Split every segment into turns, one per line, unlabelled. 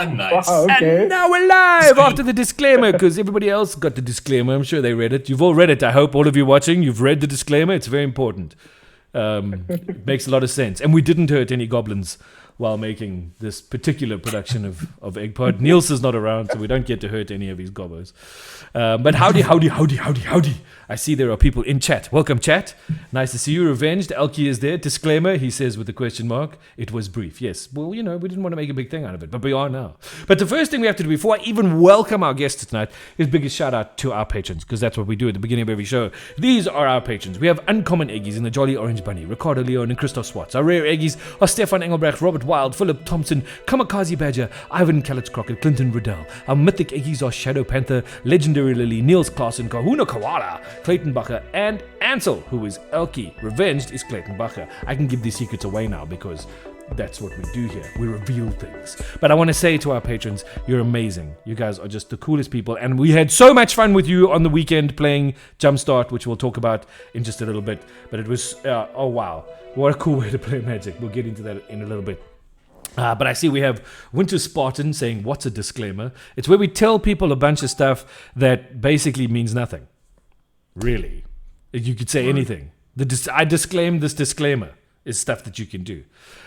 Nice.
Wow, okay.
And now we're live after the disclaimer, because everybody else got the disclaimer. I'm sure they read it. You've all read it. I hope all of you watching, you've read the disclaimer. It's very important. It makes a lot of sense. And we didn't hurt any goblins while making this particular production of Eggpod. Niels is not around, so we don't get to hurt any of his gobbos. But howdy. I see there are people in chat. Welcome, chat. Nice to see you. Revenged. Elkie is there. Disclaimer, he says with a question mark. It was brief. Yes. Well, we didn't want to make a big thing out of it, but we are now. But the first thing we have to do before I even welcome our guests tonight is biggest shout out to our patrons, because that's what we do at the beginning of every show. These are our patrons. We have Uncommon Eggies in the Jolly Orange Bunny, Ricardo Leon and Christoph Swats. Our rare Eggies are Stefan Engelbrecht, Robert Wild, Philip Thompson, Kamikaze Badger, Ivan Callets Crockett, Clinton Riddell. Our mythic Eggies are Shadow Panther, Legendary Lily, Niels Klaassen, Kahuna Koala, Clayton Bacher, and Ansel, who is Elkie. Revenged is Clayton Bacher. I can give these secrets away now because that's what we do here. We reveal things. But I want to say to our patrons, you're amazing. You guys are just the coolest people. And we had so much fun with you on the weekend playing Jumpstart, which we'll talk about in just a little bit. But it was, oh wow, what a cool way to play Magic. We'll get into that in a little bit. But I see we have Winter Spartan saying, what's a disclaimer? It's where we tell people a bunch of stuff that basically means nothing. Really. You could say anything. I disclaim this disclaimer is stuff that you can do.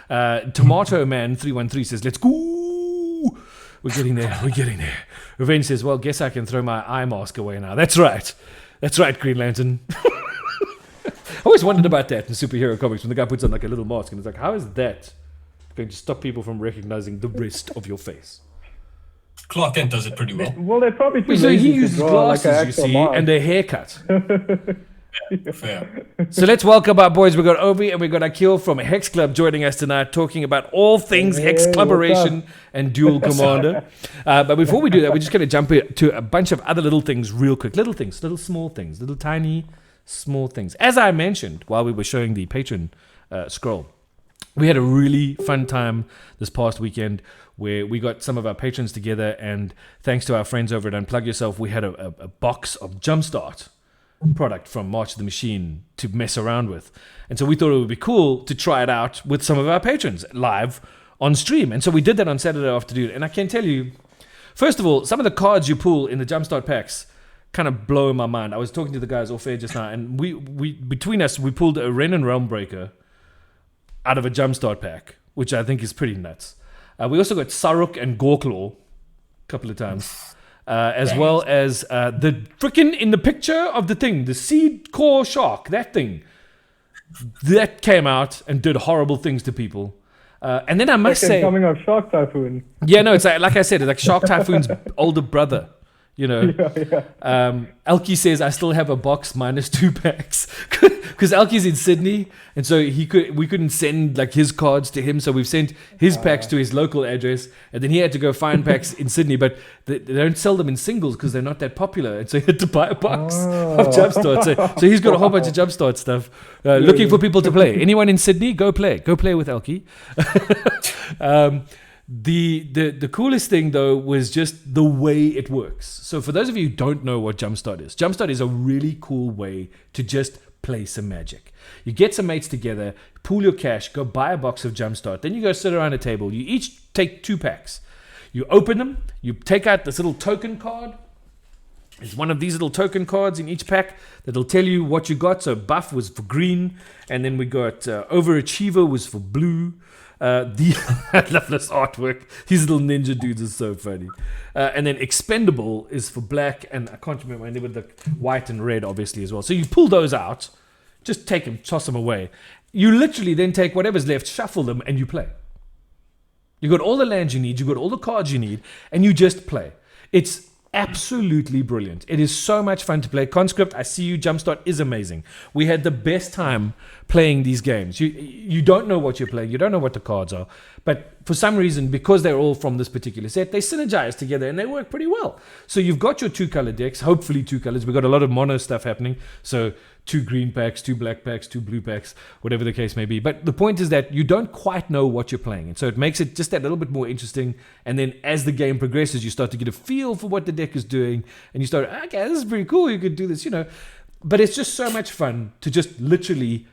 Tomato Man 313 says, let's go. We're getting there. Revenge says, well, guess I can throw my eye mask away now. That's right, Green Lantern. I always wondered about that in superhero comics when the guy puts on like a little mask and it's like, how is that going to stop people from recognizing the rest of your face?
Clark Kent does it pretty well.
Well, they're probably too
So
lazy
he
to
uses
draw like
glasses,
an
you
actual
see,
mask.
and a haircut.
Fair.
So let's welcome our boys. We've got Ovi and we've got Aqeel from Hex Club joining us tonight, talking about all things Hex
Hey,
Clubberation and Duel Commander. But before we do that, we're just going to jump into a bunch of other little things real quick. Little things, little small things, little tiny small things. As I mentioned while we were showing the patron scroll, we had a really fun time this past weekend where we got some of our patrons together, and thanks to our friends over at Unplug Yourself, we had a box of Jumpstart product from March of the Machine to mess around with. And so we thought it would be cool to try it out with some of our patrons live on stream. And so we did that on Saturday afternoon. And I can tell you, first of all, some of the cards you pull in the Jumpstart packs kind of blow my mind. I was talking to the guys off air just now, and we between us, we pulled a Ren and Realm Breaker out of a Jumpstart pack, which I think is pretty nuts. We also got Saruk and Gorklaw a couple of times. As well as the frickin' in the picture of the thing, the seed core shark, that thing, that came out and did horrible things to people. And then I must say,
coming off Shark Typhoon.
yeah, no, it's like I said, it's like Shark Typhoon's older brother. You know, Elkie says I still have a box minus 2 packs because Elkie's in Sydney, and so we couldn't send like his cards to him, so we've sent his packs to his local address, and then he had to go find packs in Sydney, but they don't sell them in singles because they're not that popular, and so he had to buy a box of Jumpstart. So he's got a whole bunch of Jumpstart stuff, looking for people to play. Anyone in Sydney, go play with Elkie. The coolest thing though was just the way it works. So for those of you who don't know what Jumpstart is a really cool way to just play some Magic. You get some mates together, pool your cash, go buy a box of Jumpstart, then you go sit around a table. You each take 2 packs. You open them, you take out this little token card. There's one of these little token cards in each pack that'll tell you what you got. So Buff was for green, and then we got Overachiever was for blue. I love this artwork. These little ninja dudes are so funny. And then Expendable is for black, and I can't remember, and they were the white and red, obviously, as well. So you pull those out, just take them, toss them away. You literally then take whatever's left, shuffle them, and you play. You got all the lands you need, you got all the cards you need, and you just play. It's absolutely brilliant. It is so much fun to play. Conscript, I see you. Jumpstart is amazing. We had the best time playing these games. You don't know what you're playing. You don't know what the cards are. But for some reason, because they're all from this particular set, they synergize together and they work pretty well. So you've got your 2-color decks, hopefully 2 colors. We've got a lot of mono stuff happening. So 2 green packs, 2 black packs, 2 blue packs, whatever the case may be. But the point is that you don't quite know what you're playing. And so it makes it just that little bit more interesting. And then as the game progresses, you start to get a feel for what the deck is doing. And you start, okay, this is pretty cool. You could do this, you know. But it's just so much fun to just literally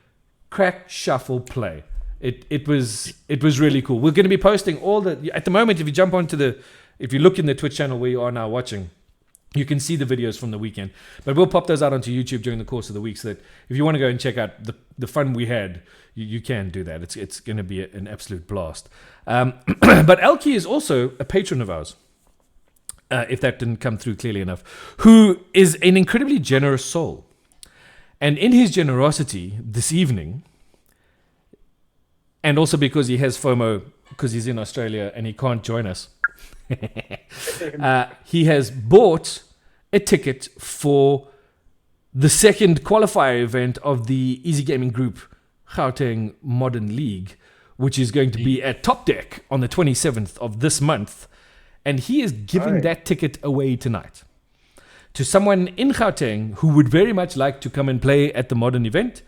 crack, shuffle, play. It was really cool. We're going to be posting all the, at the moment, if you jump onto if you look in the Twitch channel where you are now watching, you can see the videos from the weekend, but we'll pop those out onto YouTube during the course of the week, so that if you want to go and check out the fun we had, you can do that. It's going to be an absolute blast. But Elkie is also a patron of ours, if that didn't come through clearly enough, who is an incredibly generous soul. And in his generosity this evening, and also because he has FOMO because he's in Australia and he can't join us, he has bought a ticket for the second qualifier event of the Easy Gaming Group Gauteng Modern League, which is going to be at Top Deck on the 27th of this month. And he is giving that ticket away tonight to someone in Gauteng who would very much like to come and play at the modern event.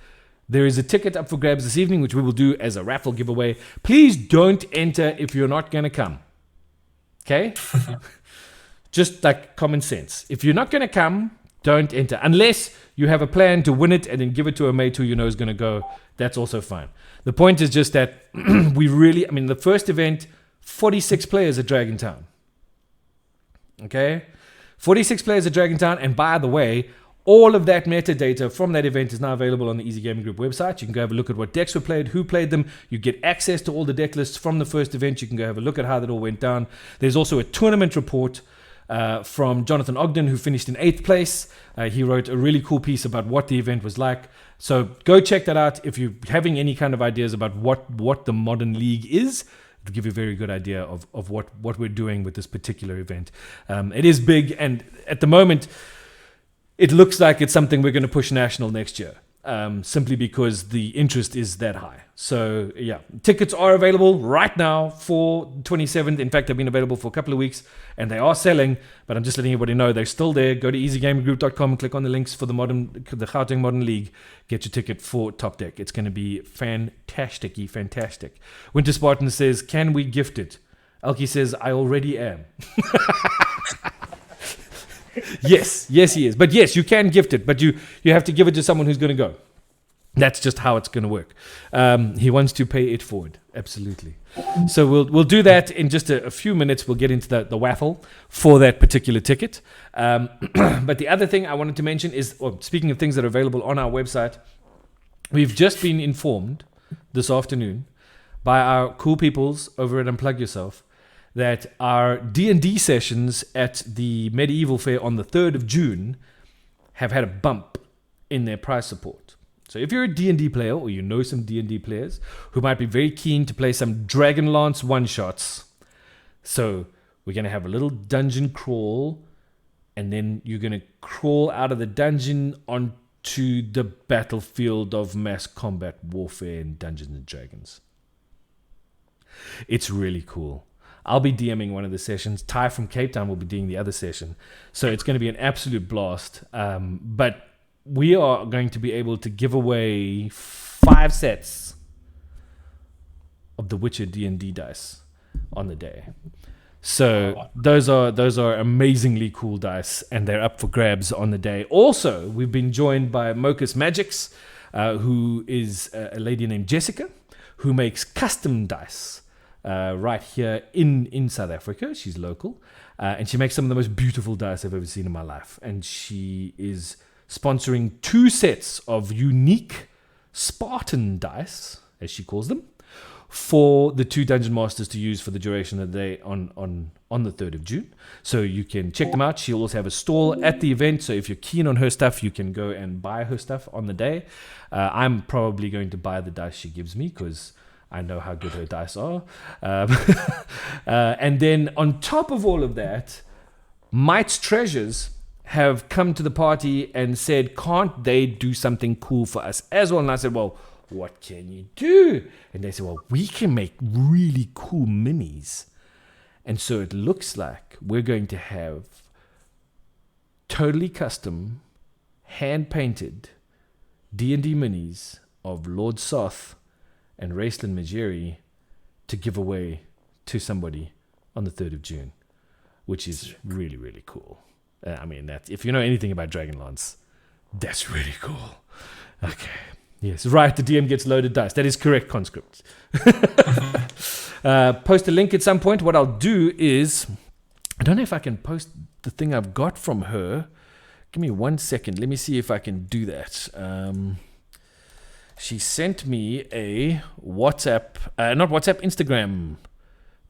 There is a ticket up for grabs this evening, which we will do as a raffle giveaway. Please don't enter if you're not going to come. Okay? Just like common sense. If you're not going to come, don't enter. Unless you have a plan to win it and then give it to a mate who you know is going to go. That's also fine. The point is just that the first event, 46 players at Dragontown. Okay? 46 players at Dragontown. And by the way, all of that metadata from that event is now available on the Easy Gaming Group website. You can go have a look at what decks were played, who played them. You get access to all the deck lists from the first event. You can go have a look at how that all went down. There's also a tournament report from Jonathan Ogden, who finished in 8th place. He wrote a really cool piece about what the event was like. So go check that out if you're having any kind of ideas about what the Modern League is. It'll give you a very good idea of what we're doing with this particular event. It is big, and at the moment, it looks like it's something we're going to push national next year, simply because the interest is that high. So, yeah, tickets are available right now for 27th. In fact, they've been available for a couple of weeks, and they are selling, but I'm just letting everybody know they're still there. Go to easygaminggroup.com and click on the links for the Gauteng Modern League. Get your ticket for Top Deck. It's going to be fantastic. Winter Spartan says, can we gift it? Elkie says, I already am. Yes, he is. But yes, you can gift it, but you have to give it to someone who's going to go. That's just how it's going to work. He wants to pay it forward. Absolutely. So we'll do that in just a few minutes. We'll get into the waffle for that particular ticket. But the other thing I wanted to mention is, speaking of things that are available on our website, we've just been informed this afternoon by our cool peoples over at Unplug Yourself that our D&D sessions at the Medieval Fair on the 3rd of June have had a bump in their prize support. So if you're a D&D player or you know some D&D players who might be very keen to play some Dragonlance one-shots, so we're going to have a little dungeon crawl, and then you're going to crawl out of the dungeon onto the battlefield of mass combat warfare in Dungeons and Dragons. It's really cool. I'll be DMing one of the sessions. Ty from Cape Town will be doing the other session. So it's going to be an absolute blast. But we are going to be able to give away 5 sets of the Witcher D&D dice on the day. So those are amazingly cool dice, and they're up for grabs on the day. Also, we've been joined by Mokus Magics, who is a lady named Jessica, who makes custom dice. Right here in South Africa. She's local, and she makes some of the most beautiful dice I've ever seen in my life. And she is sponsoring 2 sets of unique Spartan dice, as she calls them, for the 2 Dungeon Masters to use for the duration of the day on the 3rd of June. So you can check them out. She'll also have a stall at the event, so if you're keen on her stuff, you can go and buy her stuff on the day. I'm probably going to buy the dice she gives me, because I know how good her dice are. And then on top of all of that, Might's Treasures have come to the party and said, can't they do something cool for us as well? And I said, well, what can you do? And they said, well, we can make really cool minis. And so it looks like we're going to have totally custom, hand-painted D&D minis of Lord Soth and Raceland Majeri to give away to somebody on the 3rd of June, which is really, really cool. I mean, that if you know anything about Dragonlance, that's really cool. Okay. Yes, right. The DM gets loaded dice. That is correct, Conscript. Post a link at some point. What I'll do is, I don't know if I can post the thing I've got from her. Give me 1 second. Let me see if I can do that. She sent me a WhatsApp, not WhatsApp, Instagram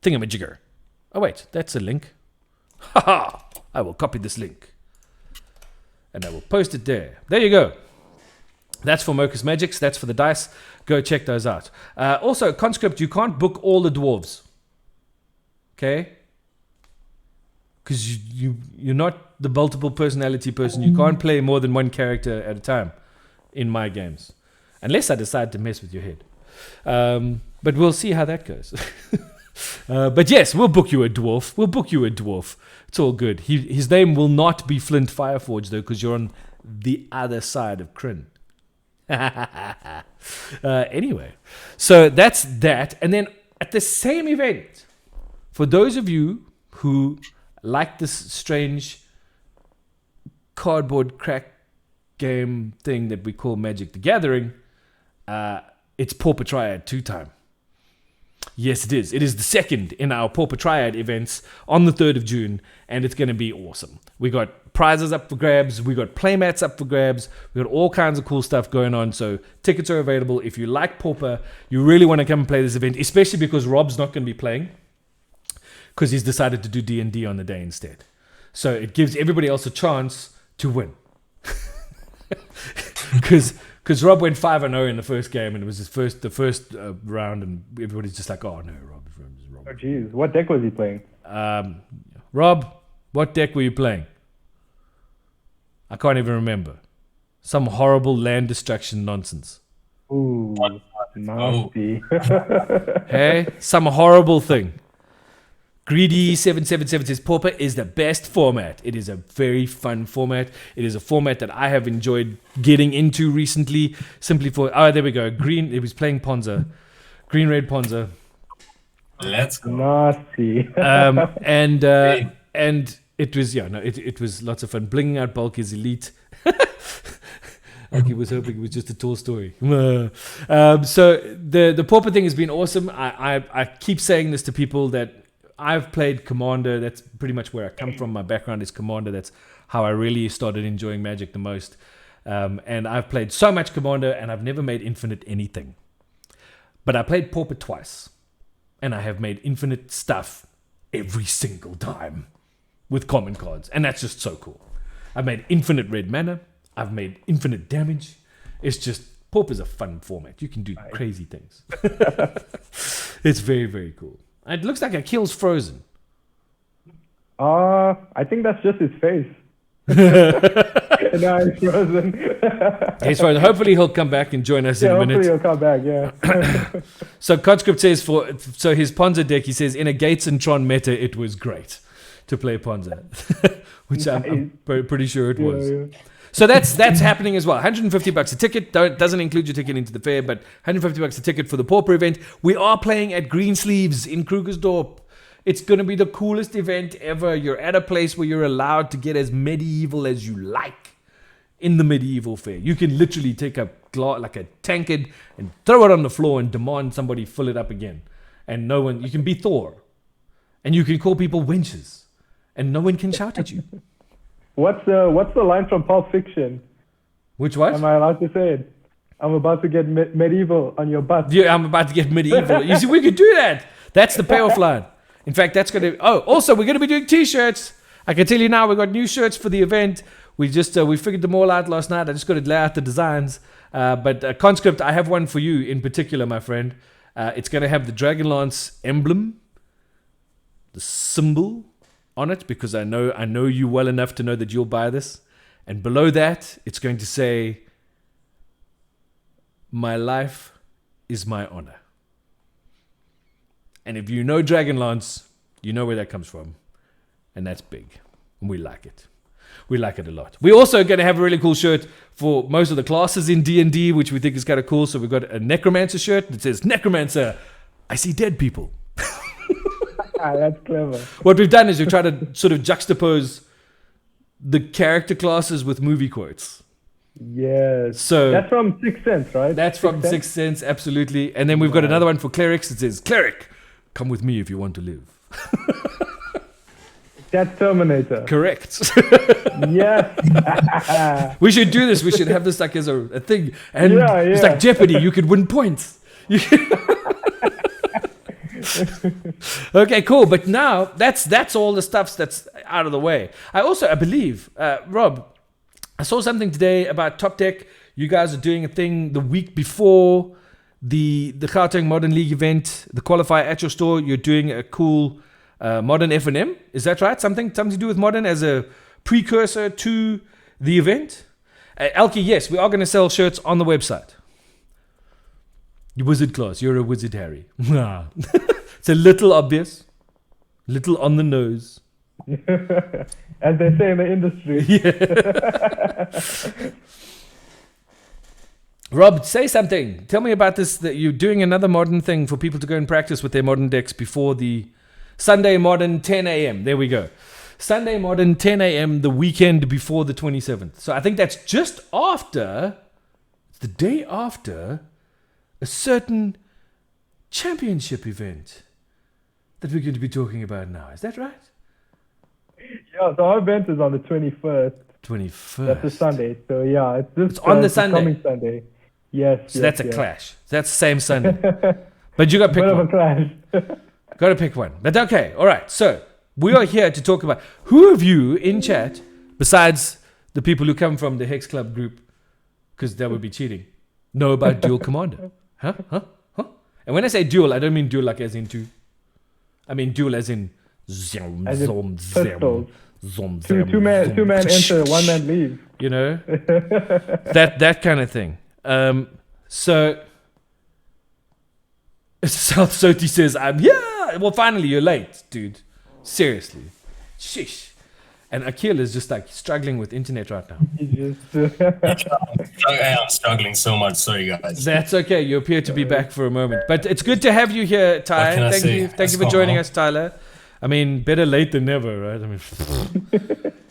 thingamajigger. Oh, wait, that's a link. Haha! I will copy this link. And I will post it there. There you go. That's for Mocus Magics. That's for the dice. Go check those out. Also, Conscript, you can't book all the dwarves. Okay? Because you're not the multiple personality person. You can't play more than one character at a time in my games. Unless I decide to mess with your head. But we'll see how that goes. But yes, we'll book you a dwarf. We'll book you a dwarf. It's all good. His name will not be Flint Fireforge, though, because you're on the other side of Kryn. Anyway, so that's that. And then at the same event, for those of you who like this strange cardboard crack game thing that we call Magic the Gathering, it's Pauper Triad 2 time. Yes, it is. It is the second in our Pauper Triad events on the 3rd of June, and it's going to be awesome. We got prizes up for grabs. We got playmats up for grabs. We got all kinds of cool stuff going on. So tickets are available. If you like Pauper, you really want to come and play this event, especially because Rob's not going to be playing because he's decided to do D&D on the day instead. So it gives everybody else a chance to win. Because Rob went 5-0 in the first game, and it was the first round, and everybody's just like, "Oh no, Rob."
Oh jeez, what deck was he playing?
Rob, what deck were you playing? I can't even remember. Some horrible land destruction nonsense.
Ooh, nasty.
Hey, some horrible thing. Greedy 777 says Pauper is the best format. It is a very fun format. It is a format that I have enjoyed getting into recently. Simply for there we go. Green. It was playing Ponza, green red Ponza.
Let's go.
Nasty.
And it was it was lots of fun. Blinging out bulk is elite. Like he was hoping it was just a tall story. So the Pauper thing has been awesome. I keep saying this to people that I've played Commander. That's pretty much where I come from. My background is Commander. That's how I really started enjoying Magic the most. And I've played so much Commander, and I've never made Infinite anything. But I played Pauper twice, and I have made Infinite stuff every single time with common cards. And that's just so cool. I've made Infinite red mana. I've made Infinite damage. It's just, Pauper's a fun format. You can do crazy things. It's very, very cool. It looks like Aqeel's frozen.
I think that's just his face. No, he's frozen.
He's frozen. Hopefully he'll come back and join us in a minute.
Hopefully he'll come back, yeah.
So Conscript says so his Ponza deck, he says, in a Gates and Tron meta, it was great to play Ponza. Which I'm pretty sure it was. Yeah. So that's happening as well. $150 a ticket. Doesn't include your ticket into the fair, but $150 a ticket for the Pauper event. We are playing at Greensleeves in Krugersdorp. It's going to be the coolest event ever. You're at a place where you're allowed to get as medieval as you like in the medieval fair. You can literally take a tankard and throw it on the floor and demand somebody fill it up again. And you can be Thor. And you can call people wenches. And no one can shout at you.
What's the line from Pulp Fiction?
Which what?
Am I allowed to say it? I'm about to get medieval on your butt.
Yeah, I'm about to get medieval. You see, we could do that. That's the payoff line. In fact, that's going to... Oh, also, we're going to be doing T-shirts. I can tell you now, we've got new shirts for the event. We just we figured them all out last night. I just got to lay out the designs. But Conscript, I have one for you in particular, my friend. It's going to have the Dragonlance emblem, the symbol on it, because I know you well enough to know that you'll buy this. And below that, it's going to say, "My life is my honor." And if you know Dragonlance, you know where that comes from. And that's big. And we like it. We like it a lot. We're also going to have a really cool shirt for most of the classes in D&D, which we think is kind of cool. So we've got a Necromancer shirt that says, Necromancer, I see dead people.
That's clever.
What we've done is we've tried to sort of juxtapose the character classes with movie quotes.
Yes.
So
that's from Sixth Sense, right?
that's from Sixth Sense, absolutely. And then we've got another one for clerics that says, Cleric, come with me if you want to live.
That's Terminator.
Correct.
Yes.
We should do this. We should have this like as a thing. And it's
Yeah.
like Jeopardy. You could win points. Okay, cool. But now that's all the stuff that's out of the way. I believe, Rob, I saw something today about Top Deck. You guys are doing a thing the week before the Gauteng Modern League event, the qualifier at your store. You're doing a cool Modern F&M. Is that right? Something to do with Modern as a precursor to the event? Elkie, yes, we are going to sell shirts on the website. You wizard class. You're a wizard, Harry. It's a little obvious, little on the nose.
As they say in the industry.
Yeah. Rob, say something. Tell me about this, that you're doing another modern thing for people to go and practice with their modern decks before the Sunday Modern 10 a.m. There we go. Sunday Modern 10 a.m. the weekend before the 27th. So I think that's just after, the day after, a certain championship event that we're going to be talking about now. Is that right?
Yeah, so our event is on the 21st.
21st.
That's a Sunday. So yeah,
It's on the Sunday.
Coming Sunday. Yes.
So that's a clash. That's the same Sunday. But you got to pick
Bit of a
one.
clash.
Got to pick one. But okay, all right. So we are here to talk about who of you in chat, besides the people who come from the Hex Club group, because that would be cheating, know about Duel Commander. Huh? And when I say duel, I don't mean duel like as in two. I mean duel as in zom,
As in
zom,
pistols.
zom,
Two man enter, one man leave.
You know, that kind of thing. So South Soti says, well, finally you're late, dude. Seriously. Sheesh. And Aqeel is just like struggling with internet right now.
He just,
I am struggling so much. Sorry, guys.
That's okay. You appear to be back for a moment. But it's good to have you here, Ty.
What can I say?
Thank you for joining us, Tyler. I mean, better late than never, right? I mean,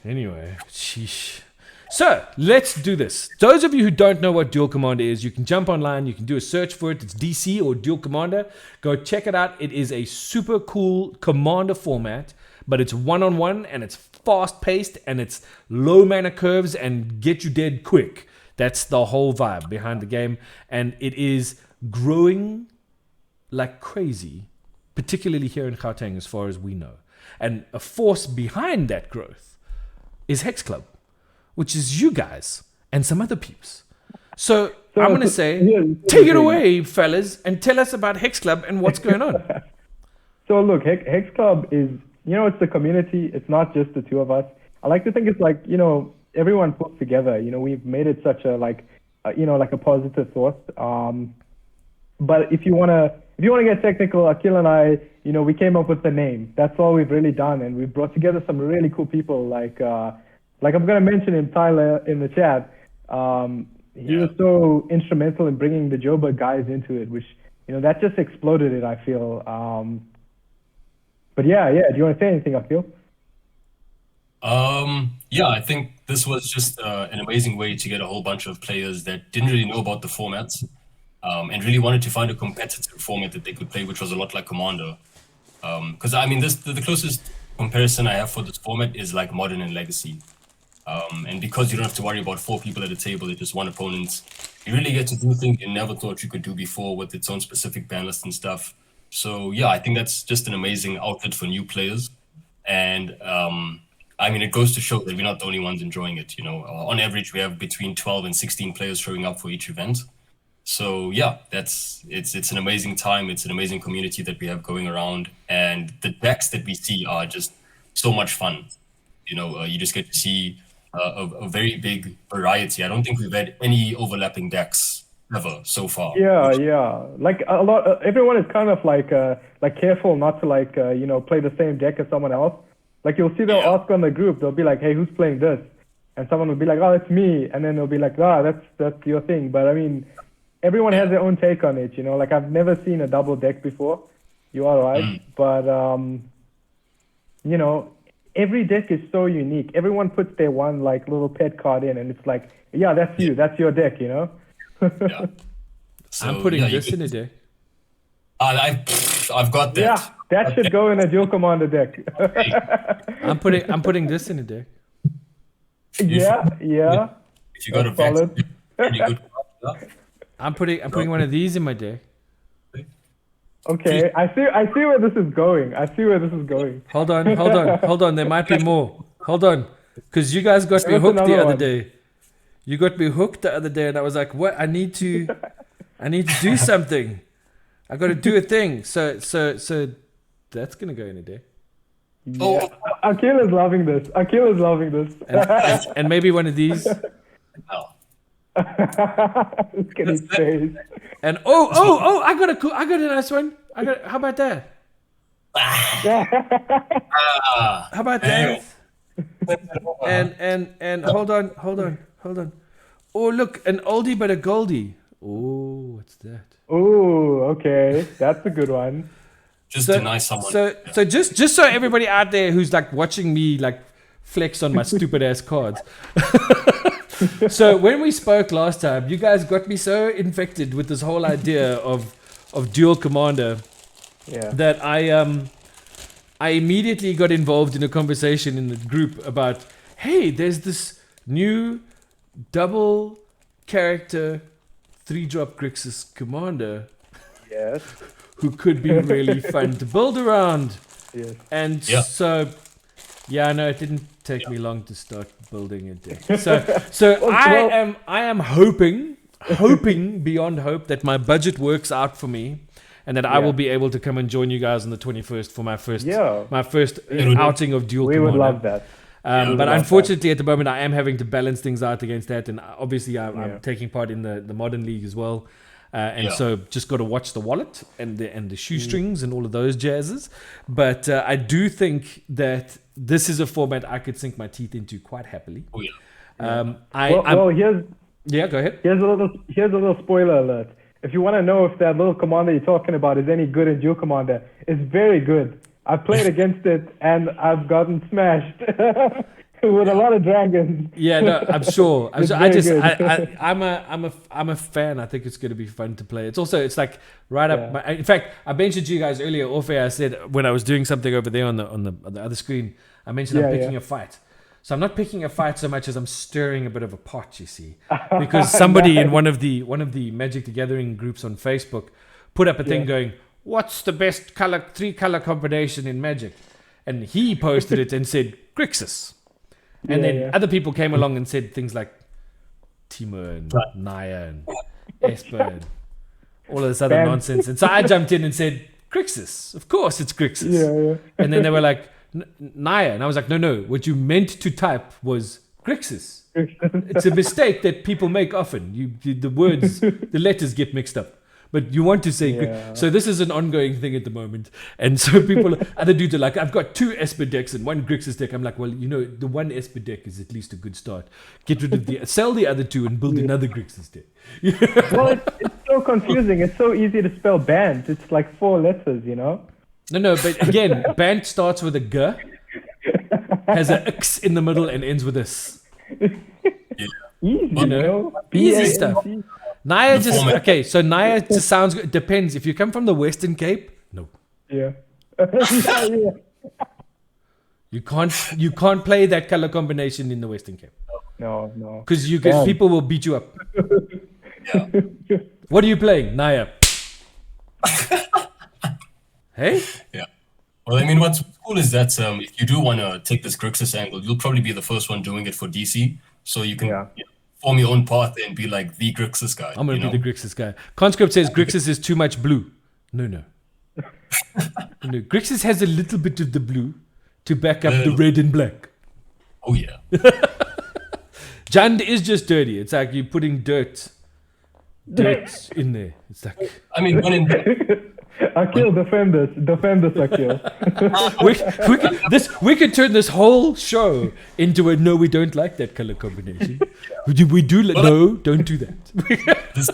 anyway. Sheesh. So, let's do this. Those of you who don't know what Duel Commander is, you can jump online, you can do a search for it. It's DC or Duel Commander. Go check it out. It is a super cool commander format, but it's one-on-one and it's fast-paced and it's low mana curves and get you dead quick. That's the whole vibe behind the game. And it is growing like crazy, particularly here in Gauteng as far as we know. And a force behind that growth is Hex Club, which is you guys and some other peeps. So I'm going to say, take it away, fellas, and tell us about Hex Club and what's going on.
So look, Hex Club is, it's the community. It's not just the two of us. I like to think it's like, everyone put together. We've made it such a like a positive source. But if you wanna get technical, Aqeel and I, we came up with the name. That's all we've really done, and we've brought together some really cool people. Like I'm gonna mention him, Tyler, in the chat. He was so instrumental in bringing the Joburg guys into it, which that just exploded it. I feel. But yeah. Do you want to say anything, Aqeel?
I think this was just an amazing way to get a whole bunch of players that didn't really know about the formats and really wanted to find a competitive format that they could play, which was a lot like Commander. Because the closest comparison I have for this format is like Modern and Legacy. And because you don't have to worry about 4 people at a table, it's just one opponent, you really get to do things you never thought you could do before with its own specific ban list and stuff. So yeah, I think that's just an amazing outlet for new players. And it goes to show that we're not the only ones enjoying it. On average, we have between 12 and 16 players showing up for each event. So yeah, it's an amazing time. It's an amazing community that we have going around, and the decks that we see are just so much fun. You just get to see a very big variety. I don't think we've had any overlapping decks ever so far.
Yeah. Like a lot, everyone is kind of like careful not to play the same deck as someone else. Like you'll see they'll ask on the group. They'll be like, "Hey, who's playing this?" And someone will be like, "Oh, it's me." And then they'll be like, "Ah, that's your thing." But I mean, everyone has their own take on it. Like I've never seen a double deck before. You are right, but every deck is so unique. Everyone puts their one like little pet card in, and it's like, yeah, that's you. That's your deck.
Yeah. So,
I'm putting this in a deck.
I've got that.
Yeah, that should go in a Duel Commander deck.
I'm putting this in a deck.
Yeah.
If you got a Vex,
solid.
pretty good.
I'm putting one of these in my deck.
Okay, I see where this is going.
Hold on. There might be more. Hold on, because you guys got me
There's
hooked the
another
other
one.
day. You got me hooked the other day, and I was like, "What? I need to do something. I got to do a thing." So that's gonna go in a deck.
Yeah. Aqeel is loving this.
And maybe one of these.
Oh.
Look at his face.
And oh! I got a nice one. How about that? How about that? And hold on. Oh, look, an oldie but a goldie. Oh, what's that?
Oh, okay, that's a good one.
Just deny someone.
So just so everybody out there who's like watching me like flex on my stupid ass cards. So when we spoke last time, you guys got me so infected with this whole idea of Duel Commander that I immediately got involved in a conversation in the group about, hey, there's this new double character 3-drop Grixis commander.
Yes.
Who could be really fun to build around.
Yes.
And so, no, it didn't take me long to start building a deck. So I am hoping beyond hope that my budget works out for me, and that I will be able to come and join you guys on the 21st for my first outing of Duel Commander.
We would love that.
But unfortunately, at the moment, I am having to balance things out against that, and obviously, I'm taking part in the Modern League as well. So just got to watch the wallet and the shoestrings and all of those jazzes. But I do think that this is a format I could sink my teeth into quite happily.
Oh yeah.
Here's
go ahead.
Here's a little spoiler alert. If you want to know if that little commander you're talking about is any good in Duel Commander, it's very good. I've played against it and I've gotten smashed. With a lot of dragons.
Yeah, no, I'm sure. I'm a fan. I think it's going to be fun to play. It's like right up. In fact, I mentioned to you guys earlier off air. I said when I was doing something over there on the other screen, I mentioned I'm picking a fight. So I'm not picking a fight so much as I'm stirring a bit of a pot. You see, because somebody in one of the Magic the Gathering groups on Facebook put up a thing going, "What's the best 3-color combination in Magic?" And he posted it and said Grixis. And then other people came along and said things like Timo and Naya and Esper and all of this other nonsense. And so I jumped in and said, Grixis. Of course it's Grixis.
Yeah.
And then they were like, Naya. And I was like, no. What you meant to type was Grixis. It's a mistake that people make often. The words, the letters get mixed up. But you want to say, so this is an ongoing thing at the moment. And so other dudes are like, I've got 2 Esper decks and 1 Grixis deck. I'm like, well, the 1 Esper deck is at least a good start. Get rid of sell the other 2 and build another Grixis deck.
Well, it's so confusing. It's so easy to spell band. It's like 4 letters,
No, but again, band starts with a G, has an X in the middle and ends with a S.
Easy,
easy stuff. Naya so Naya just sounds good. Depends. If you come from the Western Cape, no.
Yeah.
You can't play that color combination in the Western Cape.
No.
Because people will beat you up.
Yeah.
What are you playing? Naya. Hey?
Yeah. Well, I mean, what's cool is that if you do want to take this Grixis angle, you'll probably be the first one doing it for DC. So you can form your own path and be like the Grixis guy.
I'm going to be the Grixis guy. Conscript says Grixis is too much blue. No. No, Grixis has a little bit of the blue to back up the red and black.
Oh, yeah.
Jund is just dirty. It's like you're putting dirt dirt in there. It's like
I mean, when in
Aqeel, defend us, Aqeel.
we could turn this whole show into a no, we don't like that color combination. Don't do that.
this,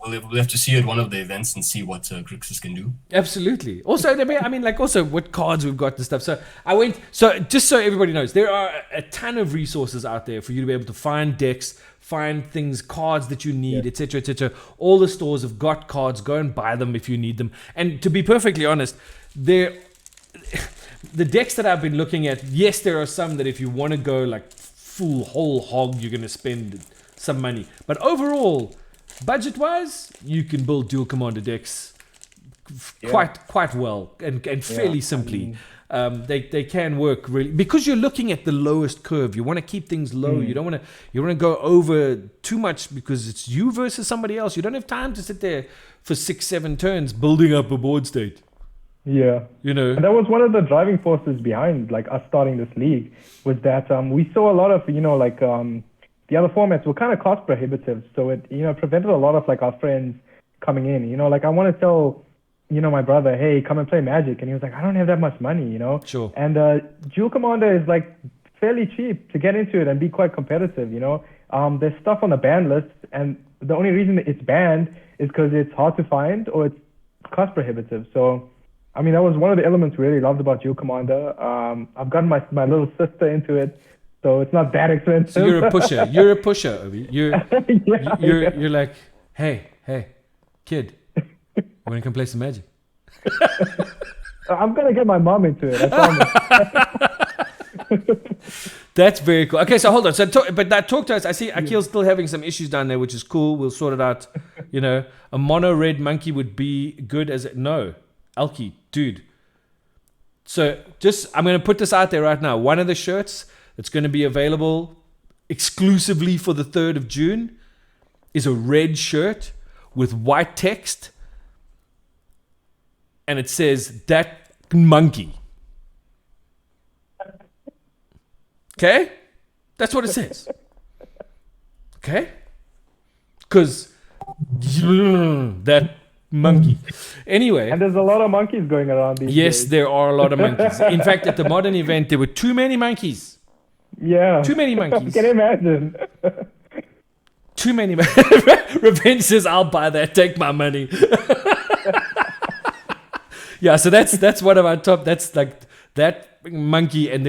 we'll have to see at one of the events and see what Grixis can do.
Absolutely. Also, I mean, like, also what cards we've got and stuff. So just so everybody knows, there are a ton of resources out there for you to be able to find decks, find things, cards that you need, etc., etc. All the stores have got cards. Go and buy them if you need them. And to be perfectly honest, the decks that I've been looking at, yes, there are some that if you want to go like full whole hog, you're going to spend some money. But overall, budget-wise, you can build Duel Commander decks quite well and fairly simply. They can work really because you're looking at the lowest curve. You want to keep things low. You don't want to go over too much because it's you versus somebody else. You don't have time to sit there for 6-7 turns building up a board state.
Yeah,
and
that was one of the driving forces behind like us starting this league was that we saw a lot of the other formats were kind of cost prohibitive, so it prevented a lot of like our friends coming in. Like I want to tell my brother, hey, come and play Magic, and he was like, I don't have that much money,
Sure.
And Duel Commander is like fairly cheap to get into it and be quite competitive. There's stuff on the ban list, and the only reason it's banned is because it's hard to find or it's cost prohibitive. So, I mean, that was one of the elements we really loved about Duel Commander. I've gotten my little sister into it. So it's not that expensive.
So you're a pusher. You're a pusher, Obi. You're like, hey, kid, want to come play some Magic?
I'm gonna get my mom into it. I promise.
That's very cool. Okay, so hold on. So, talk to us. I see Akeel's still having some issues down there, which is cool. We'll sort it out. A mono red monkey would be good as no, Alki, dude. So I'm gonna put this out there right now. One of the shirts that's going to be available exclusively for the 3rd of June is a red shirt with white text. And it says, that monkey. Okay? That's what it says. Okay? Because that monkey. Anyway.
And there's a lot of monkeys going around these days.
Yes, there are a lot of monkeys. In fact, at the modern event, there were too many monkeys.
Yeah.
Too many monkeys.
Can you imagine?
Too many. Revenge says, I'll buy that. Take my money. Yeah, so that's one of our top. That's like that monkey, and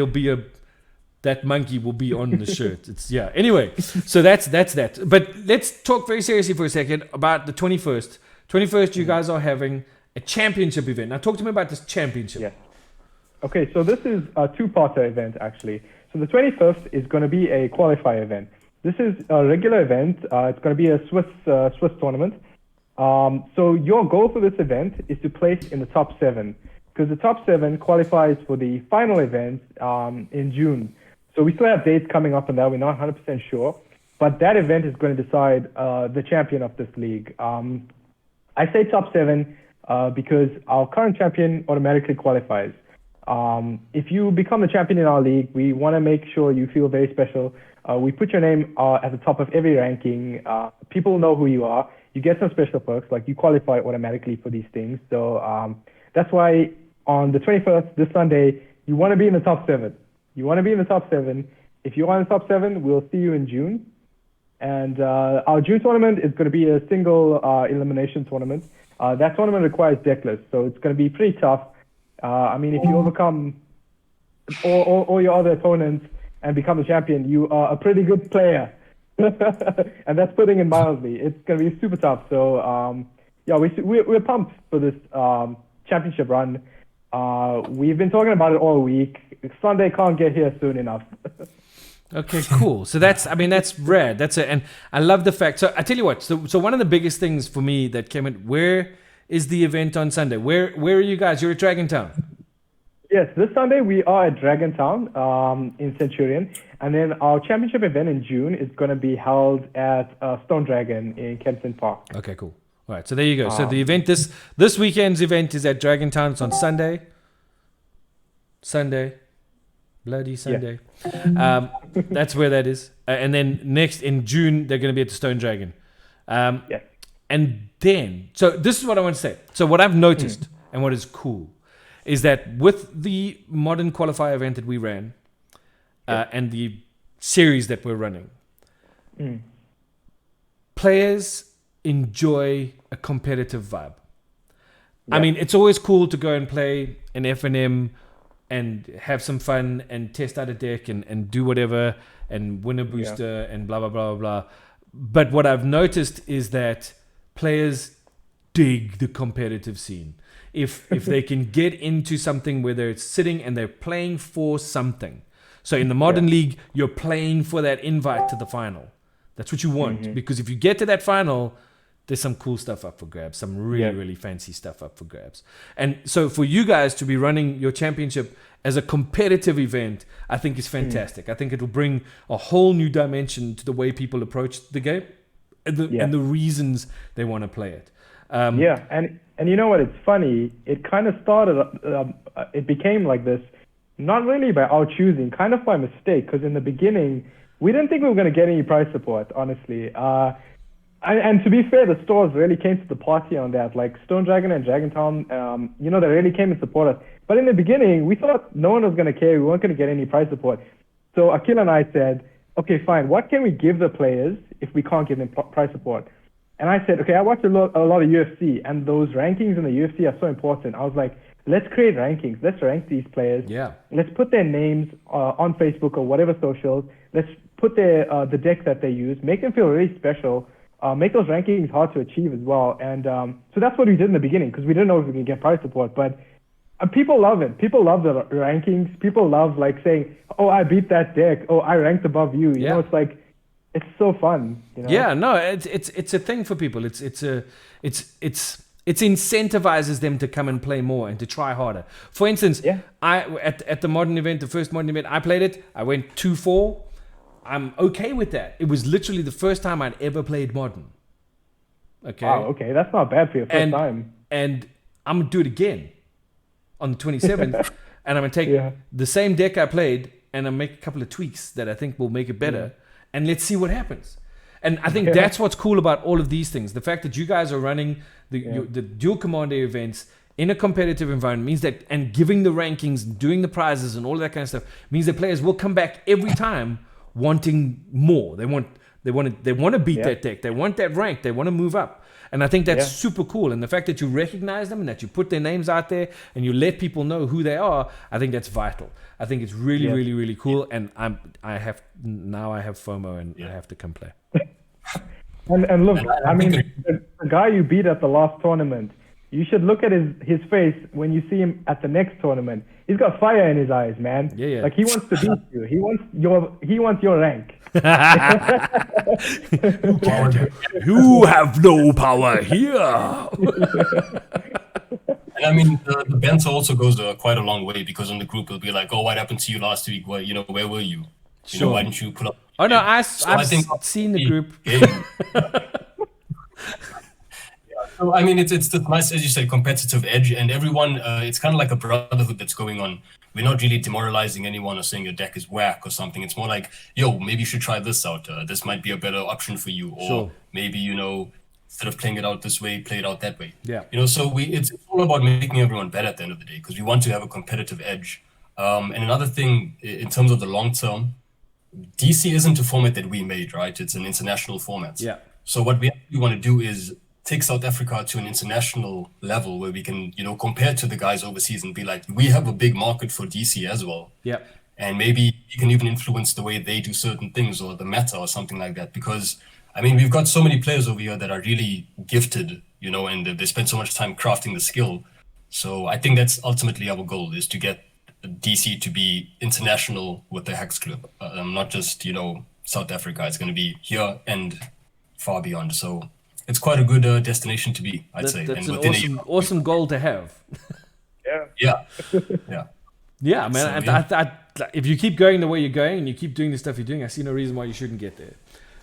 that monkey will be on the shirt. Anyway, so that's that. But let's talk very seriously for a second about the 21st. 21st, you guys are having a championship event. Now, talk to me about this championship.
Yeah. Okay, so this is a two-parter event, actually. So the 21st is going to be a qualifier event. This is a regular event. It's going to be a Swiss tournament. So your goal for this event is to place in the top 7, because the top 7 qualifies for the final event in June. So we still have dates coming up on that. We're not 100% sure. But that event is going to decide the champion of this league. I say top 7 because our current champion automatically qualifies. If you become the champion in our league, we want to make sure you feel very special. We put your name at the top of every ranking. People know who you are. You get some special perks, like you qualify automatically for these things. So that's why on the 21st, this Sunday, you want to be in the top 7. You want to be in the top 7. If you are in the top 7, we'll see you in June. And our June tournament is going to be a single elimination tournament. That tournament requires deck lists, so it's going to be pretty tough. I mean, if you overcome all your other opponents and become the champion, you are a pretty good player. And that's putting it mildly. It's going to be super tough. So, we're pumped for this championship run. We've been talking about it all week. Sunday can't get here soon enough.
Okay, cool. So that's rad. And I love the fact. So I tell you what. So one of the biggest things for me that came in. Where is the event on Sunday? Where are you guys? You're at Dragontown.
Yes, this Sunday we are at Dragontown in Centurion, and then our championship event in June is going to be held at Stone Dragon in Kempton Park.
Okay, cool. All right, so there you go. So the event this weekend's event is at Dragontown. It's on Sunday. Bloody Sunday.
Yeah.
That's where that is. And then next in June they're going to be at the Stone Dragon.
Yes.
And then, so this is what I want to say. So what I've noticed and what is cool is that with the modern qualifier event that we ran and the series that we're running, players enjoy a competitive vibe. I mean, it's always cool to go and play an FNM and have some fun and test out a deck and do whatever and win a booster and blah, blah, blah, blah, blah. But what I've noticed is that players dig the competitive scene. If they can get into something where they're sitting and they're playing for something. So in the modern league, you're playing for that invite to the final. That's what you want. Because if you get to that final, there's some cool stuff up for grabs, some really, really fancy stuff up for grabs. And so for you guys to be running your championship as a competitive event, I think is fantastic. I think it will bring a whole new dimension to the way people approach the game and the reasons they want to play it.
And you know what? It's funny. It kind of started, it became like this, not really by our choosing, kind of by mistake, because in the beginning, we didn't think we were going to get any prize support, honestly. And to be fair, the stores really came to the party on that. Like Stone Dragon and Dragontown, they really came and supported us. But in the beginning, we thought no one was going to care. We weren't going to get any prize support. So Aqeel and I said, okay, fine. What can we give the players if we can't give them prize support? And I said, okay, I watch a lot of UFC, and those rankings in the UFC are so important. I was like, let's create rankings. Let's rank these players.
Yeah. Let's
put their names on Facebook or whatever socials. Let's put the deck that they use. Make them feel really special. Make those rankings hard to achieve as well. And so that's what we did in the beginning, because we didn't know if we could get prize support. But people love it. People love the rankings. People love like saying, oh, I beat that deck. Oh, I ranked above you. You know, it's like, it's so fun. You know? Yeah,
no, it's a thing for people. It incentivizes them to come and play more and to try harder. For instance, I at the modern event, the first modern event, I played it. I went 2-4. I'm okay with that. It was literally the first time I'd ever played modern. Okay.
Wow, okay, that's not bad for your first time.
And I'm gonna do it again on the 27th, and I'm gonna take the same deck I played and I'm make a couple of tweaks that I think will make it better, and let's see what happens. And I think that's what's cool about all of these things. The fact that you guys are running the Duel Commander events in a competitive environment means that, and giving the rankings, doing the prizes and all of that kind of stuff, means that players will come back every time wanting more. They want to beat that deck. They want that rank. They want to move up. And I think that's super cool. And the fact that you recognize them and that you put their names out there and you let people know who they are, I think that's vital. I think it's really, really, really cool. And I have FOMO and I have to come play.
And look, I mean, the guy you beat at the last tournament, you should look at his face when you see him at the next tournament. He's got fire in his eyes, man.
Yeah.
Like he wants to beat you. He wants your rank.
You have no power here.
And I mean, the banter also goes quite a long way, because on the group it'll be like, "Oh, what happened to you last week? Well, where were you? Why didn't you pull up?"
Oh no, I've seen the group.
So I mean, it's the nice, as you said, competitive edge, and everyone. It's kind of like a brotherhood that's going on. We're not really demoralizing anyone or saying your deck is whack or something. It's more like, yo, maybe you should try this out. This might be a better option for you, or maybe instead of playing it out this way, play it out that way.
Yeah.
So it's all about making everyone better at the end of the day, because we want to have a competitive edge. And another thing, in terms of the long term, DC isn't a format that we made, right? It's an international format.
Yeah.
So what we actually want to do is take South Africa to an international level where we can, compare to the guys overseas and be like, we have a big market for DC as well.
Yeah.
And maybe you can even influence the way they do certain things or the meta or something like that. Because, I mean, we've got so many players over here that are really gifted, and they spend so much time crafting the skill. So I think that's ultimately our goal, is to get DC to be international with the Hex Club. Not just, South Africa. It's going to be here and far beyond. So it's quite a good destination to be, I'd say.
That's
and
an awesome goal to have.
Yeah,
man. So, if you keep going the way you're going and you keep doing the stuff you're doing, I see no reason why you shouldn't get there.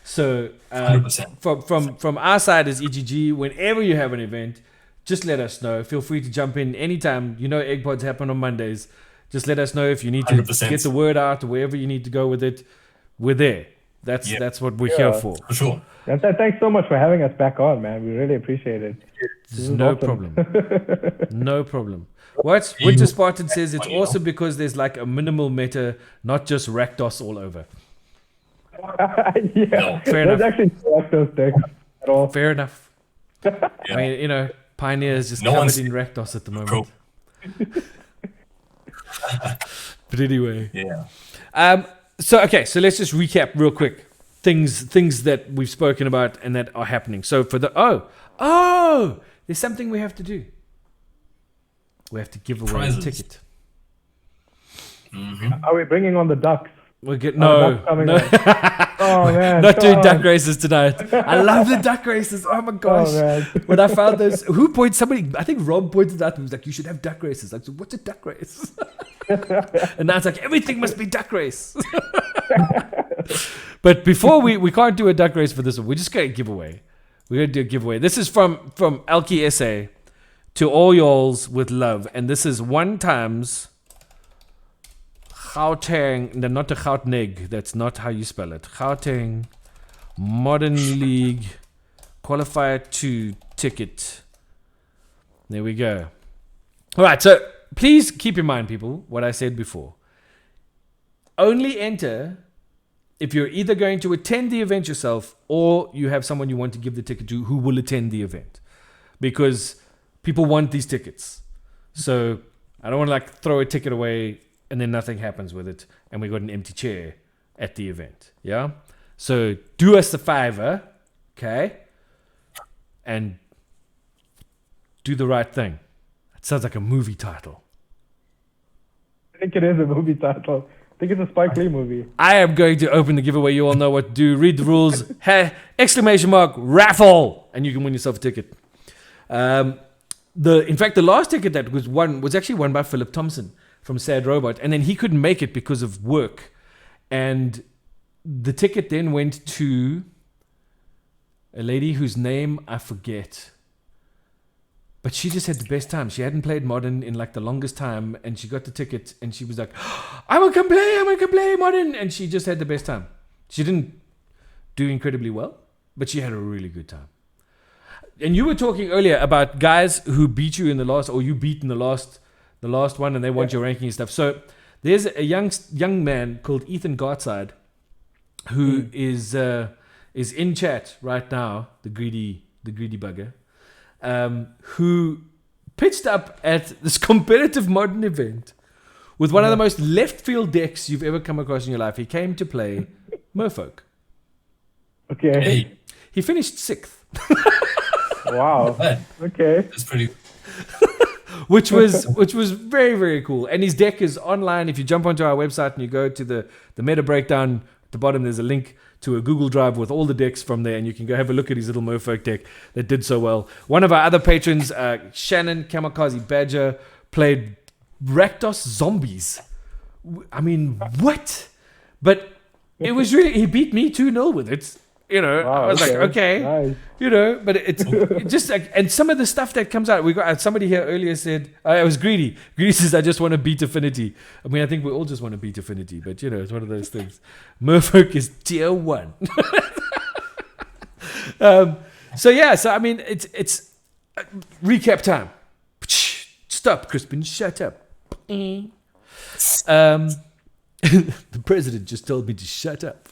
So
100%.
From our side as EGG, whenever you have an event, just let us know. Feel free to jump in anytime. Egg pods happen on Mondays. Just let us know if you need to
100%.
get the word out or wherever you need to go with it. We're there. That's what we're here for.
For sure.
And thanks so much for having us back on, man. We really appreciate it.
No problem. No problem. What Winter Spartan says it's also because there's like a minimal meta, not just Rakdos all over.
Yeah,
Fair
there's
enough.
actually no Rakdos decks at all.
Fair enough. I mean, you know, Pioneer is just covered in Rakdos at the moment. But anyway.
Yeah.
So let's just recap real quick. Things that we've spoken about and that are happening. So for the there's something we have to do. We have to give away
Prizes.
a ticket.
Are we bringing on the ducks?
We'll get
Ducks coming on. Oh man,
not doing
come
duck
on.
races tonight. I love the duck races. Oh my gosh.
Oh, man.
When I found those, I think Rob pointed out, he was like, you should have duck races. Like, so what's a duck race? And now it's like, everything must be duck race. But before we can't do a duck race for this one. We're just going to give away. We're going to do a giveaway. This is from Alki SA to all y'alls with love. And this is 1 times Gauteng, no, not the Gauteng, that's not how you spell it. Gauteng Modern League Qualifier 2 ticket. There we go. All right, so please keep in mind, people, what I said before. Only enter if you're either going to attend the event yourself or you have someone you want to give the ticket to who will attend the event. Because people want these tickets. So I don't want to like throw a ticket away and then nothing happens with it, and we got an empty chair at the event. Yeah? So do us the favor, okay? And do the right thing. It sounds like a movie title.
I think it is a movie title. I think it's a Spike Lee movie.
I am going to open the giveaway. You all know what to do. Read the rules. Exclamation mark, raffle! And you can win yourself a ticket. In fact, the last ticket that was won was actually won by Philip Thompson from Sad Robot, and then he couldn't make it because of work, and the ticket then went to a lady whose name I forget, but she just had the best time. She hadn't played Modern in like the longest time, and she got the ticket and she was like, I want to play Modern, and she just had the best time. She didn't do incredibly well, but she had a really good time. And you were talking earlier about guys who beat you in the last, or you beat in the last one, and they want your ranking and stuff. So there's a young man called Ethan Gartside who is in chat right now, the greedy bugger, who pitched up at this competitive Modern event with one of the most left field decks you've ever come across in your life. He came to play Merfolk.
Okay.
Hey,
He finished 6th.
Wow. Okay.
that's pretty.
which was very, very cool. And his deck is online. If you jump onto our website and you go to the meta breakdown, at the bottom there's a link to a Google Drive with all the decks from there, and you can go have a look at his little Merfolk deck that did so well. One of our other patrons, Shannon Kamikaze Badger, played Rakdos Zombies. I mean, what? But it was really, he beat me 2-0 with it. You know,
Wow,
I was like, okay,
nice.
you know, but it's just like, and some of the stuff that comes out, we got somebody here earlier said, I was greedy. Greedy says, I just want to beat Affinity. I mean, I think we all just want to beat Affinity, but you know, it's one of those things. Merfolk is tier 1. So I mean, it's recap time. Stop, Crispin, shut up. The president just told me to shut up.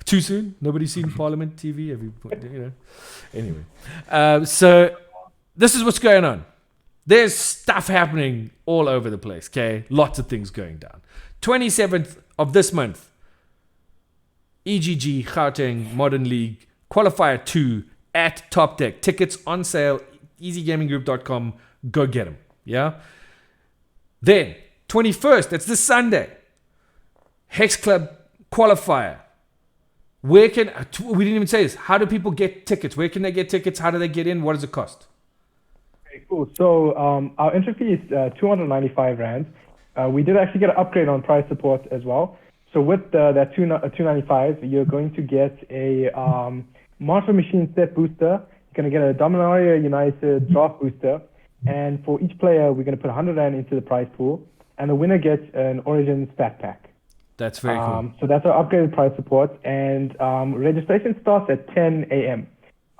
Too soon? Nobody's seen Parliament TV? Anyway. So this is what's going on. There's stuff happening all over the place, okay? Lots of things going down. 27th of this month, EGG Gauteng Modern League Qualifier 2 at Top Deck. Tickets on sale, easygaminggroup.com. Go get them, yeah? Then, 21st, that's this Sunday, Hex Club Qualifier. Where can, we didn't even say this, how do people get tickets? Where can they get tickets? How do they get in? What does it cost?
Okay, cool. So our entry fee is 295 Rand. We did actually get an upgrade on price support as well. So with that 295, you're going to get a Monster Machine set booster. You're going to get a Dominaria United draft booster. And for each player, we're going to put 100 Rand into the prize pool. And the winner gets an Origin stat pack.
That's very cool.
So that's our upgraded price support, and registration starts at 10 a.m.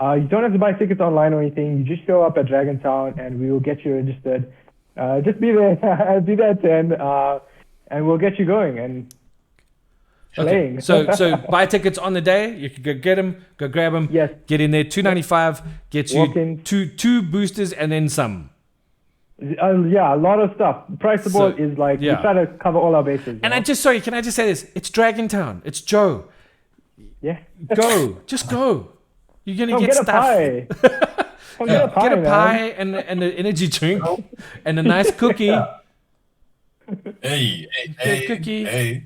You don't have to buy tickets online or anything. You just show up at Dragontown, and we will get you registered. Just be there, be there at 10, and we'll get you going and playing.
Okay. So buy tickets on the day. You can go get them, go grab them.
Yes.
Get in there. $2.95 gets you
Walk-in.
two boosters and then some.
Yeah, a lot of stuff. Price support is like, we try to cover all our bases.
And can I just say this? It's Dragontown. It's Joe.
Yeah.
Go. Just go. You're going to get
a
stuff.
pie. Get a pie,
Get a
man.
pie and an energy drink and a nice cookie.
Hey,
Cookie.
hey.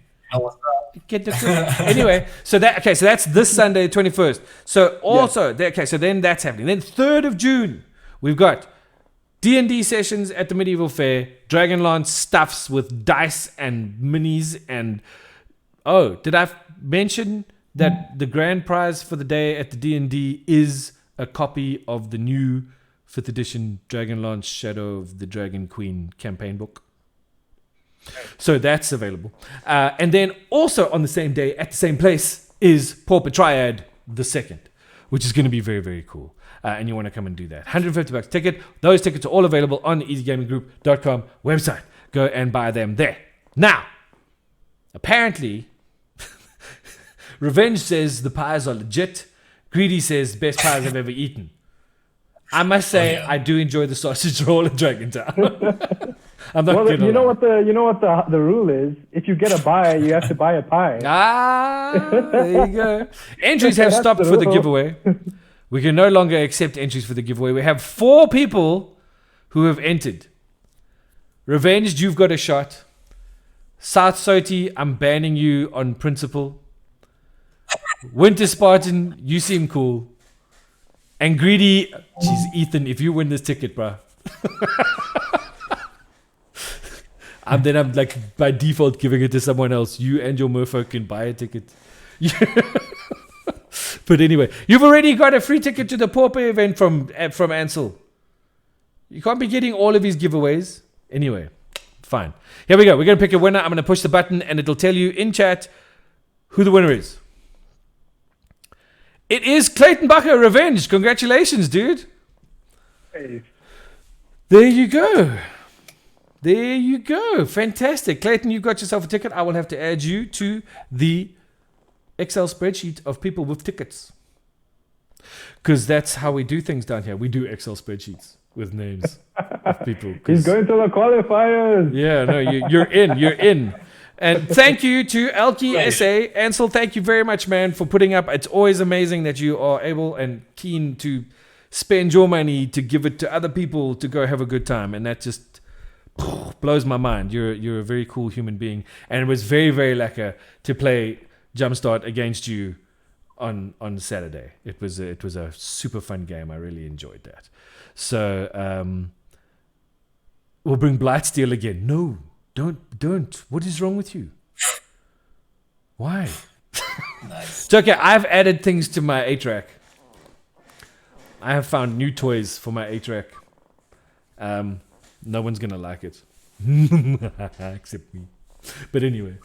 Get the cookie. Anyway, so that's this Sunday, 21st. So also, so then that's happening. Then 3rd of June, we've got D&D sessions at the Medieval Fair, Dragonlance stuffs with dice and minis, and did I mention that the grand prize for the day at the D&D is a copy of the new 5th edition Dragonlance Shadow of the Dragon Queen campaign book? So that's available. And then also on the same day at the same place is Pauper Triad the 2nd, which is going to be very, very cool. And you want to come and do that. $150 ticket. Those tickets are all available on the easygaminggroup.com website. Go and buy them there. Now, apparently, Revenge says the pies are legit. Greedy says best pies I've ever eaten. I must say, I do enjoy the sausage roll at Dragontown. I'm not kidding.
You know what the rule is? If you get a buy, you have to buy a pie.
There you go. Entries have stopped for the giveaway. We can no longer accept entries for the giveaway. We have 4 people who have entered. Revenged, you've got a shot. South Soti, I'm banning you on principle. Winter Spartan, you seem cool. And Greedy, geez, Ethan, if you win this ticket, bro. Then I'm like by default giving it to someone else. You and your merfolk can buy a ticket. But anyway, you've already got a free ticket to the Pauper event from Ansel. You can't be getting all of his giveaways. Anyway, fine. Here we go. We're going to pick a winner. I'm going to push the button and it'll tell you in chat who the winner is. It is Clayton Bucker, Revenge. Congratulations, dude.
Hey.
There you go. There you go. Fantastic. Clayton, you got yourself a ticket. I will have to add you to the Excel spreadsheet of people with tickets. Because that's how we do things down here. We do Excel spreadsheets with names of people.
He's going to the qualifiers.
Yeah, no, you're in. You're in. And thank you to Elgato SA. Ansel, thank you very much, man, for putting up. It's always amazing that you are able and keen to spend your money to give it to other people to go have a good time. And that just blows my mind. You're a very cool human being. And it was very, very lekker to play Jumpstart against you on Saturday. It was a super fun game. I really enjoyed that. So we'll bring Blightsteel again. No. Don't. What is wrong with you? Why?
Nice.
It's okay. I've added things to my 8-track. I have found new toys for my 8-track. No one's going to like it. Except me. But anyway.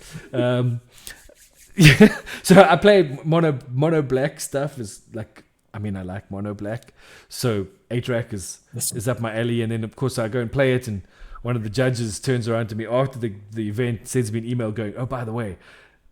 So I play mono black stuff. Is like, I like mono black. So 8-track is up my alley. And then, of course, I go and play it and one of the judges turns around to me after the event, sends me an email going, oh, by the way,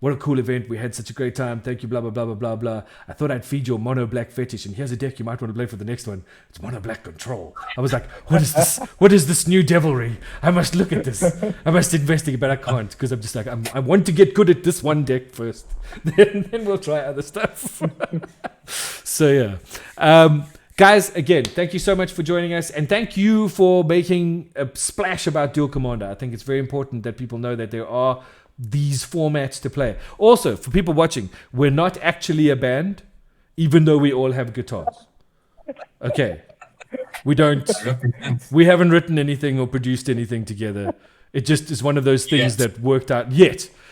what a cool event. We had such a great time. Thank you, blah, blah, blah, blah, blah, blah. I thought I'd feed your mono black fetish. And here's a deck you might want to play for the next one. It's mono black control. I was like, what is this? What is this new devilry? I must look at this. I must investigate, but I can't because I'm just like, I want to get good at this one deck first. then we'll try other stuff. So, yeah. Guys, again, thank you so much for joining us. And thank you for making a splash about Duel Commander. I think it's very important that people know that there are these formats to play. Also, for people watching, we're not actually a band, even though we all have guitars. Okay. We haven't written anything or produced anything together. It just is one of those things that worked out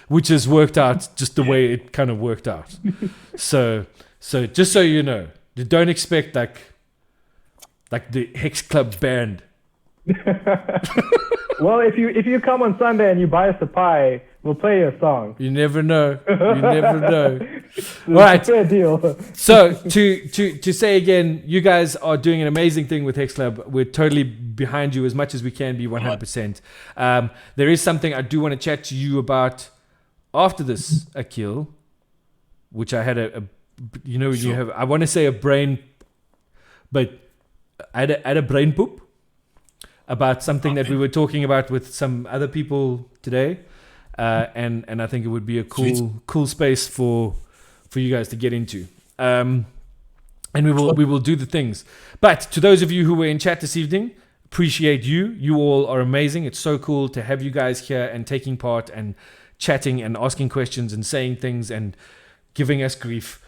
which has worked out just the way it kind of worked out. So just so you know, you don't expect like the Hex Club band.
Well, if you come on Sunday and you buy us a pie, We'll play your song.
You never know. You never know. All right.
Fair deal.
So to say again, you guys are doing an amazing thing with Hex Club. We're totally behind you as much as we can be, 100%. There is something I do want to chat to you about after this, Aqeel, which I had you have, I want to say a brain, but I had a brain poop about something that we were talking about with some other people today. And I think it would be a cool space for you guys to get into. And we will do the things. But to those of you who were in chat this evening, appreciate you. You all are amazing. It's so cool to have you guys here and taking part and chatting and asking questions and saying things and giving us grief.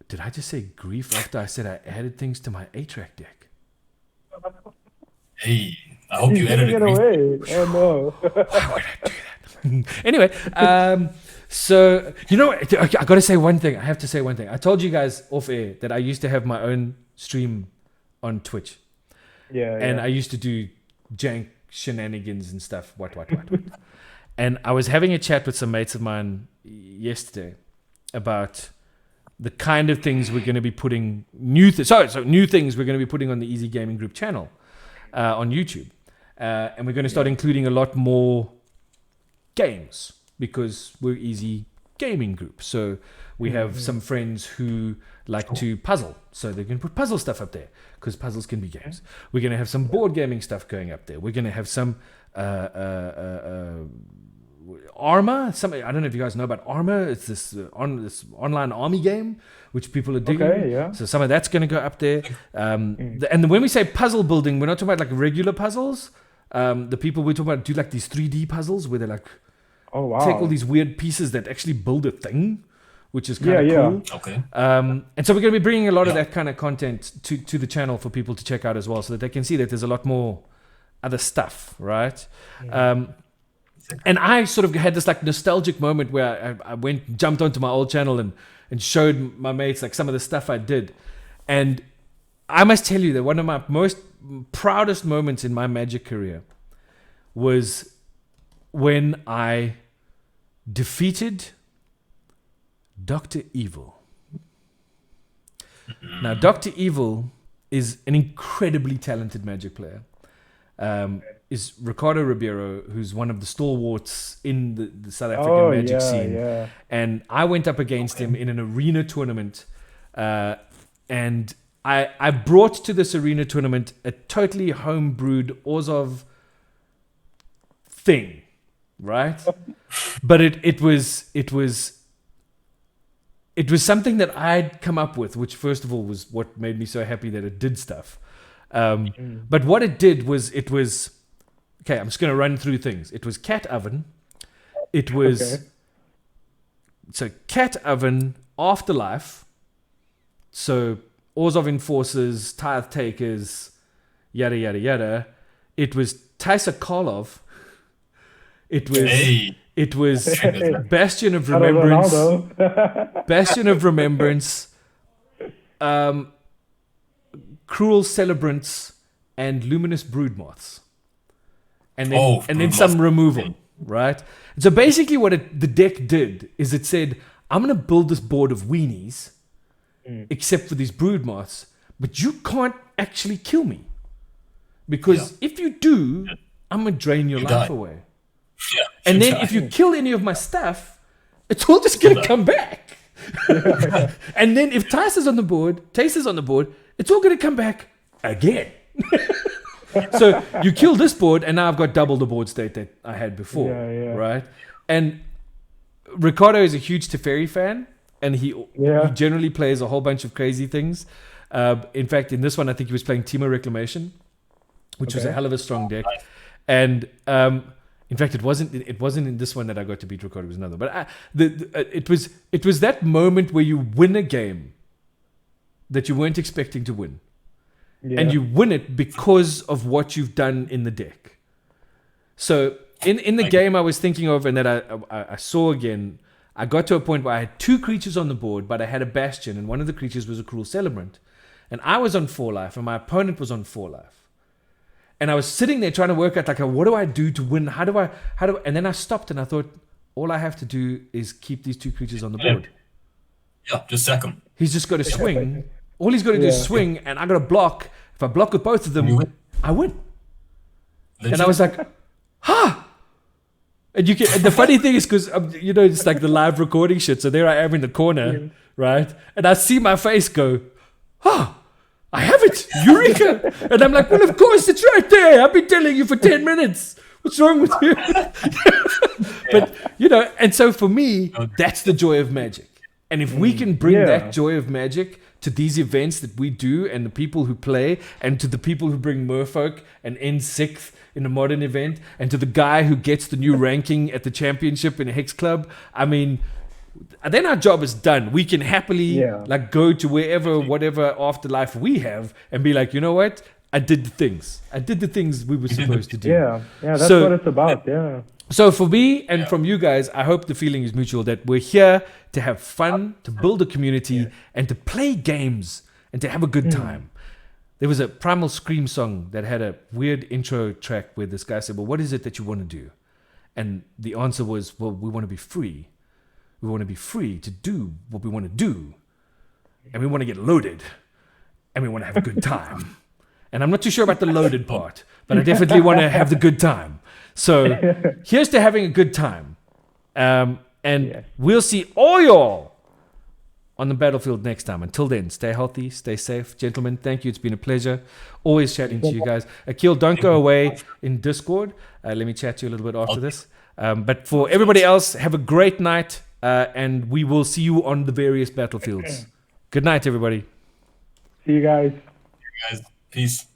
Did I just say grief after I said I added things to my 8-track deck?
Hey, I hope you edited
it away. Oh no.
Why would I do that? Anyway, so I got to say one thing. I have to say one thing. I told you guys off air that I used to have my own stream on Twitch.
Yeah.
And I used to do jank shenanigans and stuff. What. And I was having a chat with some mates of mine yesterday about the kind of things we're going to be putting new things we're going to be putting on the Easy Gaming Group channel on YouTube, and we're going to start including a lot more games because we're Easy Gaming Group. So we have some friends who like to puzzle, so they're going to put puzzle stuff up there because puzzles can be games. We're going to have some board gaming stuff going up there. We're going to have some Arma. I don't know if you guys know about Arma. It's this online army game which people are digging.
Okay, yeah.
So some of that's going to go up there. And when we say puzzle building, we're not talking about like regular puzzles. The people we're talking about do like these 3D puzzles where they like take all these weird pieces that actually build a thing, which is kind of cool.
Okay.
And so we're going to be bringing a lot of that kind of content to the channel for people to check out as well, so that they can see that there's a lot more other stuff, right? And I sort of had this like nostalgic moment where I jumped onto my old channel and showed my mates like some of the stuff I did. And I must tell you that one of my most proudest moments in my Magic career was when I defeated Dr. Evil. Now, Dr. Evil is an incredibly talented Magic player. Is Ricardo Ribeiro, who's one of the stalwarts in the South African Magic scene. Yeah. And I went up against him in an arena tournament. And I brought to this arena tournament a totally homebrewed Orzhov thing, right? But it was something that I'd come up with, which first of all was what made me so happy that it did stuff. But what it did was okay, I'm just going to run through things. It was Cat Oven. It was so Cat Oven, Afterlife. So Orzhov Enforcers, Tithe Takers, yada yada yada. It was Taisa Karlov. It was Bastion of Remembrance. Bastion of Remembrance. Cruel Celebrants and Luminous Broodmoths. And then some removal, right? So basically what the deck did is it said, I'm going to build this board of weenies, except for these Broodmoths, but you can't actually kill me. Because if you do, I'm going to drain your life away.
Yeah,
and then if you kill any of my stuff, it's all just going to come back. And then if Tace is on the board, it's all going to come back again. So you kill this board, and now I've got double the board state that I had before, right? And Ricardo is a huge Teferi fan, and he generally plays a whole bunch of crazy things. In fact, in this one, I think he was playing Timo Reclamation, which was a hell of a strong deck. And in fact, it wasn't in this one that I got to beat Ricardo. It was another. But it was that moment where you win a game that you weren't expecting to win. Yeah. And you win it because of what you've done in the deck. So in the game I was thinking of and that I saw again, I got to a point where I had 2 creatures on the board, but I had a Bastion, and one of the creatures was a Cruel Celebrant. And I was on 4 life, and my opponent was on 4 life. And I was sitting there trying to work out, like, what do I do to win? How do I? And then I stopped and I thought, all I have to do is keep these 2 creatures on the board.
Yeah, just sack him.
He's just got to swing. All he's got to do is swing, and I got to block. If I block with both of them, I win.
Legit.
And I was like, ha! And the funny thing is, because it's like the live recording shit. So there I am in the corner, right? And I see my face go, I have it, Eureka! And I'm like, well, of course, it's right there. I've been telling you for 10 minutes. What's wrong with you? But and so for me, that's the joy of Magic. And if we can bring that joy of Magic to these events that we do, and the people who play, and to the people who bring Merfolk and end 6th in a modern event, and to the guy who gets the new ranking at the championship in a Hex Club, I mean, then our job is done. We can happily go to whatever afterlife we have, and be like, you know what? I did the things. We were supposed to do.
Yeah, that's what it's about. Yeah.
So for me and from you guys, I hope the feeling is mutual that we're here to have fun, to build a community, and to play games and to have a good time. There was a Primal Scream song that had a weird intro track where this guy said, well, what is it that you want to do? And the answer was, well, we want to be free. We want to be free to do what we want to do. And we want to get loaded. And we want to have a good time. And I'm not too sure about the loaded part, but I definitely want to have the good time. So here's to having a good time. And we'll see all y'all on the battlefield next time. Until then, stay healthy, stay safe. Gentlemen, thank you. It's been a pleasure. Always chatting to you guys. Aqeel, don't go away in Discord. Let me chat to you a little bit after this. But for everybody else, have a great night. And we will see you on the various battlefields. Good night, everybody.
See you guys.
Peace.